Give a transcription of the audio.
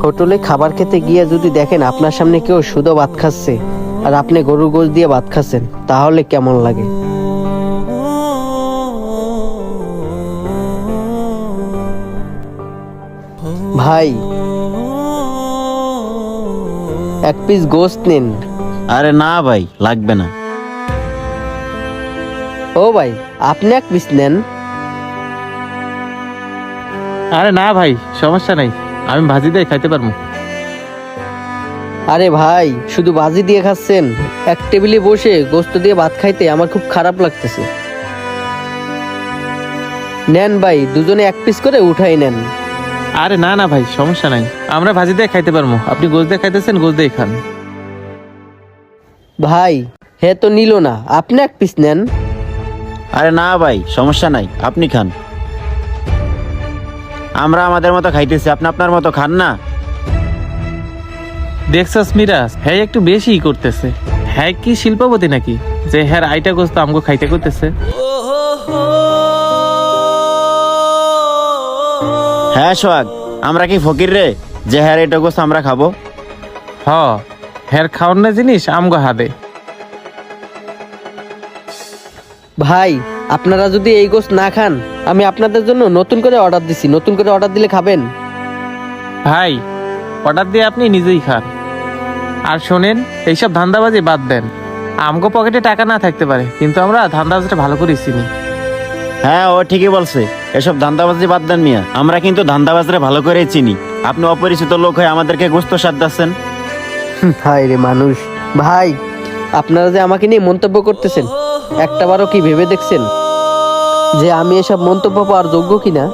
হোটেলে খাবার খেতে গিয়ে যদি দেখেন আপনার সামনে কেউ শুধু ভাত খাচ্ছে আর আপনি গরুর গোশত দিয়ে ভাত খাচ্ছেন, তাহলে কেমন লাগে? ভাই, এক পিস গোশত নিন। আরে না ভাই, লাগবে না। ও ভাই, আপনি এক পিস নেন। আরে না ভাই, সমস্যা নাই, আমি ভাজি দিয়ে খাইতে পারবো। আরে ভাই, শুধু ভাজি দিয়ে খাচ্ছেন? এক টেবিলে বসে গোশত দিয়ে ভাত খাইতে আমার খুব খারাপ লাগতেছে। নেন ভাই, দুজনে এক পিস করে উঠাই নেন। আরে না না ভাই, সমস্যা নাই, আমরা ভাজি দিয়ে খাইতে পারবো। আপনি গোশ দিয়ে খাইতেছেন, গোশ দিয়ে খান। ভাই, হে তো নিল না, আপনি এক পিস নেন। আরে না ভাই, সমস্যা নাই, আপনি খান। আমরা আমাদের মতো খাইতেছি, আপনি আপনার মতো খান না। দেখছস মিরাজ, হ্যাঁ একটু বেশি করতেছে। হ্যাঁ কি শিল্পপতি নাকি যে হ্যাঁ আইটা গোস্ত আমগো খাইতে করতেছে? হ্যাঁ সোহাগ, আমরা কি ফকির রে যে হ্যাঁ এটা গোস আমরা খাবো? হ, হ্যাঁ খাওয়ার না জিনিস আমগো হাদে। ভাই, আপনারা যদি এই গোশত না খান, আমি আপনাদের জন্য নতুন করে অর্ডার দিছি। নতুন করে অর্ডার দিলে খাবেন? ভাই, অর্ডার দিয়ে আপনি নিজেই খান। আর শোনেন, এইসব ধান্দাবাজি বাদ দেন। আমগো পকেটে টাকা না থাকতে পারে, কিন্তু আমরা ধান্দাবাজিটা ভালো করে চিনি। হ্যাঁ, ও ঠিকই বলছে, এসব ধান্দাবাজি বাদ দেন মিয়া। আমরা কিন্তু ধান্দাবাজরে ভালো করেই চিনি। আপনি অপরিচিত লোক হয়ে আমাদেরকে গোস্ত সাথ দিচ্ছেন। হায় রে মানুষ। ভাই, আপনারা যে আমাকে নিয়ে মন্তব্য করতেছেন, একটাবারও কি ভেবে দেখছেন যে আমি এসব মন্তব্য পাওয়ার যোগ্য কিনা?